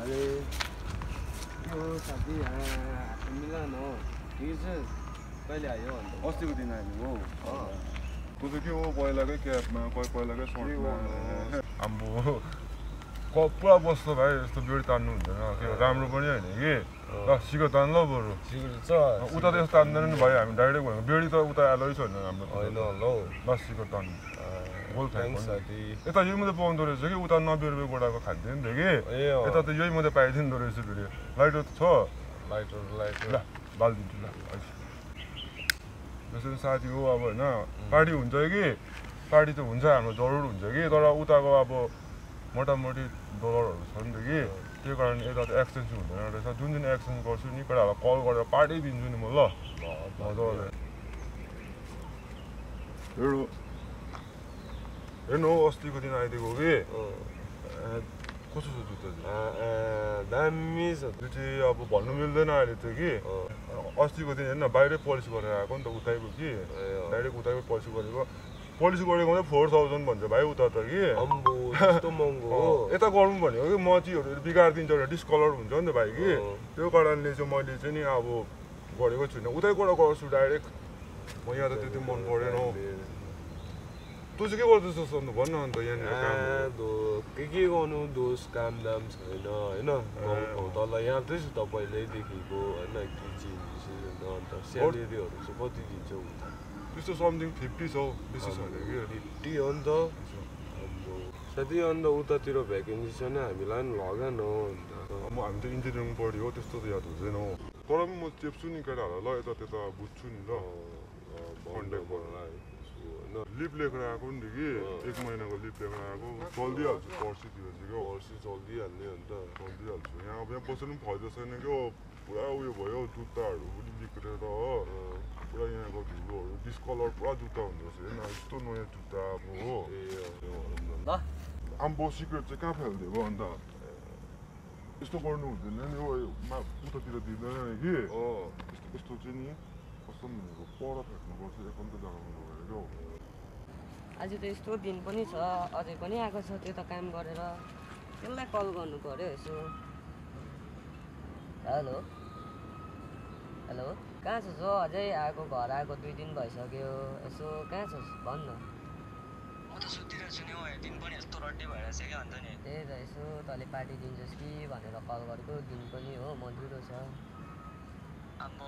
अरे यो साथी मिलन हो हिजो चाहिँ कहिले आयो अन्त अस्तिको दिन आयो हो तँ चाहिँ के हो पहिलाकै क्याबमा पहिलाकै सर्टमा आम्बो पुरा बस्छ भाइ यस्तो बेडी तान्नु हुँदैन के राम्रो पनि होइन कि ल सिको तान ल बरु उता त यस्तो तान्दैन नि भाइ हामी डाइरेक्ट भनेको बेडी त उता एलै छैन हाम्रो होइन ल ल सिको तान्नु गोल फ्याङ्क यता यही मात्रै पाउँदो रहेछ कि उता 90 रुपियाँ गोडाको खान्थ्यो नि त कि यता त यही मात्रै पाइदिँदो रहेछ फेरि लाइटर त छ लाइटर ल बालिदिन्छु ल जसरी साथी हो अब होइन पार्टी हुन्छ कि पार्टी त हुन्छ हाम्रो जरुर हुन्छ कि तर उताको अब मोटामोटी डलरहरू छ नि त कि त्यो कारण यता त एक्सचेन्ज हुँदैन रहेछ जुन दिन एक्सचेन्ज गर्छु नि केटाहरूलाई कल गरेर पार्टी दिन्छु नि म ल मजाले हेर्नु अस्तिको दिन आइदिएको कि कस्तो छ जुत्ता चाहिँ दामी छ त्यो चाहिँ अब भन्नु मिल्दैन अहिले त कि अस्तिको दिन हेर्न बाहिरै पोलिस गरेर आएको नि त उतैको कि डाइरेक्ट उतैको पोलिस गरेको पोलिस गरेको भने 4000 भन्छ भाइ उता त कि यता गरौँ भनेको कि मचीहरू बिगारिदिन्छ भने डिस्कलर हुन्छ नि त भाइ कि त्यो कारणले चाहिँ मैले चाहिँ नि अब गरेको छुइनँ उतैबाट गर्छु डाइरेक्ट म यहाँ त त्यति मन परेन हौ तँ चाहिँ के गर्दैछस् अन्त भन्न अन्त यहाँनिर के गर्नु दोष काम दाम छैन होइन तल यहाँ चाहिँ छु त पहिल्यैदेखिको होइन अन्त स्यालेरीहरू चाहिँ कति दिन्छ उता त्यस्तो समथिङ 50 छ बेसी छैन कि 50 हो नि त साथी अन्त उतातिर भ्याकेन्सी छैन हामीलाई पनि लगा न अन्त अब हामी त इन्जिनियरिङ पढ्यो हो त्यस्तो त याद हुँदैन हो तर पनि म चेप्छु नि केटाहरूलाई ल यता त्यता बुझ्छु नि ल कन्ट्याक्ट गर्नुलाई लिभ लेखेर आएको नि कि 1 महिनाको लिभ लेखेर आएको चल्दिहाल्छु पर्सितिर चाहिँ क्या पर्सि चल्दिहाल्ने अन्त चल्दिहाल्छु यहाँ अब यहाँ बस्नु पनि फाइदा छैन क्या पुरा उयो भयो जुत्ताहरू पनि बिग्रेर हो पुरा यहाँको धुलोहरू डिस्कलर पुरा जुत्ता हुँदो रहेछ हेर्न यस्तो नयाँ जुत्ता अब हो आम्बो सिक्रेट चाहिँ कहाँ फालिदिएको अन्त यस्तो गर्नु हुँदैन नि हो उतातिर दिँदैन नि कि यस्तो चाहिँ नि कस्तो भनेको पर फ्याँक्नुपर्छ एकान्त जग्गामा लगेर क्या आज त यस्तो दिन पनि छ अझै पनि आएको छ त्यो त काम गरेर त्यसलाई कल गर्नु पर्यो यसो हेलो हेलो कहाँ छस् हो अझै आएको घर आएको 2 दिन भइसक्यो यसो कहाँ छस् भन् न म त सुतिरहेको छु नि हौ दिन पनि यस्तो रड्डी भइरहेछ क्या अन्त नि त्यही त यसो तँले पार्टी दिन्छस् कि भनेर कल गरेको दिन पनि हो मधुरो छ अब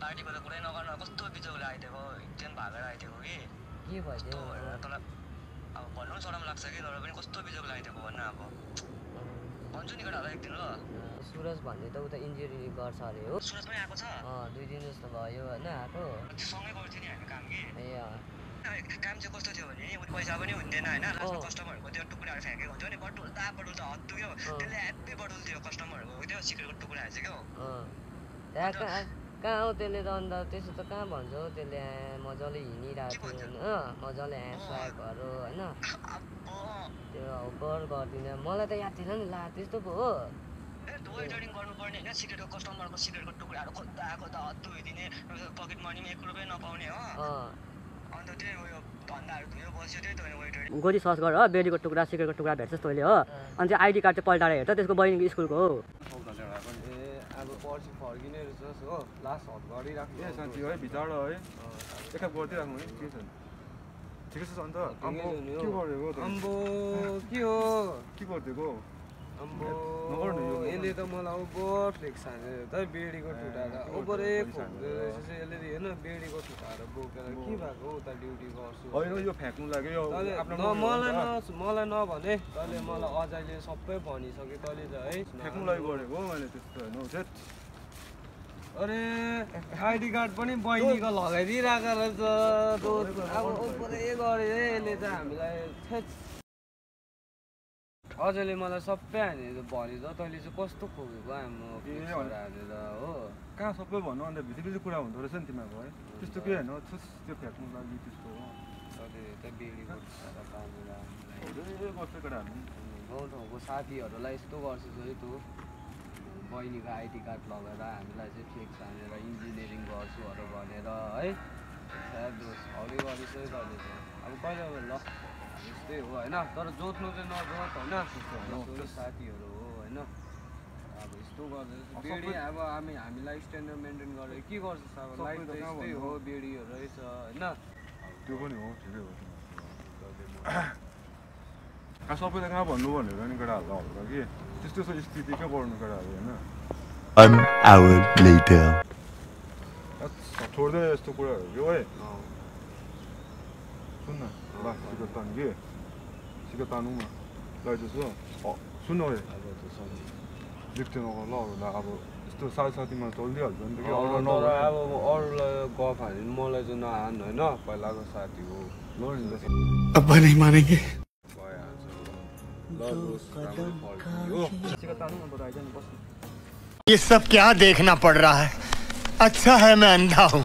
पार्टीको त कुरै नगर्नु कस्तो बिजोगले आइदिएको एकदिन भागेर आइदिएको कि के भइदियो तँलाई अब भन्नु सडम लाग्छ कि तर पनि कस्तो बिजोग लगाइदिएको भन्न अब भन्छु नि केटाहरूलाई एकदिन ल सुरज भन्ने त उता इन्जिनियरिङ गर्छ अरे हो सुरज पनि आएको छ 2 दिन जस्तो भयो होइन आएको सँगै गर्थ्यो नि हामी काम कि ए काम चाहिँ कस्तो थियो भने पैसा पनि हुँदैन होइन लास्टमा कस्टमरहरूको त्यो टुक्राहरू फ्याँकेको हुन्थ्यो नि बटुल्दा हत्तु क्या त्यसले ह्याप्पी बटुल्थ्यो कस्टमरहरूको त्यो सिक्रेटको टुक्राहरू चाहिँ क्या कहाँ हो त्यसले त अन्त त्यसो त कहाँ भन्छ हौ त्यसले मजाले हिँडिरहेको थियो होइन मजाले हाँस्याएकोहरू होइन त्यो गर गर्दिनँ मलाई त याद थिएन नि ला त्यस्तो पो हो वेटरिङ गर्नुपर्ने होइन सिक्रेटको कस्टमरको सिक्रेटको टुक्राहरू खोज्दा हत्तु दिने पकेट मनी पनि 1 रुपियाँ नपाउने हो अन्त त्यही उयो धन्दाहरू धुयो बस्यो त्यही त वेटरिङ गोली सर्च गर हो बेडीको टुक्रा सिक्रेटको टुक्रा भेट्छस् तैँले हो अनि त्यो आइडी कार्ड चाहिँ पल्टाएर हेर त त्यसको बहिनीको स्कुलको हो अब पर्सि फर्किने रहेछस् हो लास्ट हट गरिराख्नु ए साथी है भित्र है एकखेप गरिदिइराख्नु है के छ ठिकै छ अन्त के गरेको अम्बो के हो के गरिदिएको अम्बो यसले त मलाई ओभर फ्लेक्स हानेर त बेडीको ठुटाएर ओभरै खोज्दो रहेछ यसले हेर्न बेडीको ठुटाएर बोकेर के भएको उता ड्युटी गर्छु होइन यो फ्याँक्नु लाग्यो मलाई नभने तैँले मलाई अझैले सबै भनिसक्यो तैँले त है फ्याँक्नु लागि गरेको मैले त्यस्तो होइन अरे आइडी कार्ड पनि बहिनीको लगाइदिइरहेको रहेछ अब ओभरै गऱ्यो है यसले त हामीलाई अझैले मलाई सबै हानेर भनेर तैँले चाहिँ कस्तो खोकेको हानेर हो कहाँ सबै भन्नु अन्त भित्री कुरा हुँदो रहेछ नि तिमीहरूको है त्यस्तो के होइन त्यो फ्याँक्नु लागि त्यस्तो हो गर्छ केटाहरू गाउँ ठाउँको साथीहरूलाई यस्तो गर्छस् है तँ बहिनीको आइडी कार्ड लगाएर हामीलाई चाहिँ फ्लेक्स हानेर इन्जिनियरिङ गर्छुहरू भनेर है हौडे गरिस् है तैँले चाहिँ अब कहिले ल यस्तै हो होइन तर जोत्नु चाहिँ नजोत होइन साथीहरू हो होइन अब यस्तो गर्दैछ बेडी अब हामीलाई स्ट्यान्डर्ड मेन्टेन गरेर के गर्छ अब लाइफ त यस्तै हो बेडीहरू रहेछ होइन त्यो पनि हो ठिकै हो सबैलाई कहाँ भन्नु भनेर नि केटाहरूलाई हल्का कि त्यस्तो स्थिति क्या गर्नु केटाहरू होइन An hour later. छोड्दै यस्तो कुराहरू के है सुन न ल सिकेट तानु कि सिकेट तानु न लैजाउँछु सुन है लिफ्ट नगर ल अब यस्तो साथीमा चलिदिइहाल्छ नि त कि अब अरूलाई गफ हाल्यो भने मलाई चाहिँ नहान होइन पहिलाको साथी हो ल नि अब नहीं मानेंगे भइहाल्छ ल सिकेट तानु न बरु आइज नि बस्नु ये सब क्या देखना पड़ रहा है अच्छा है मैं अंधा हूँ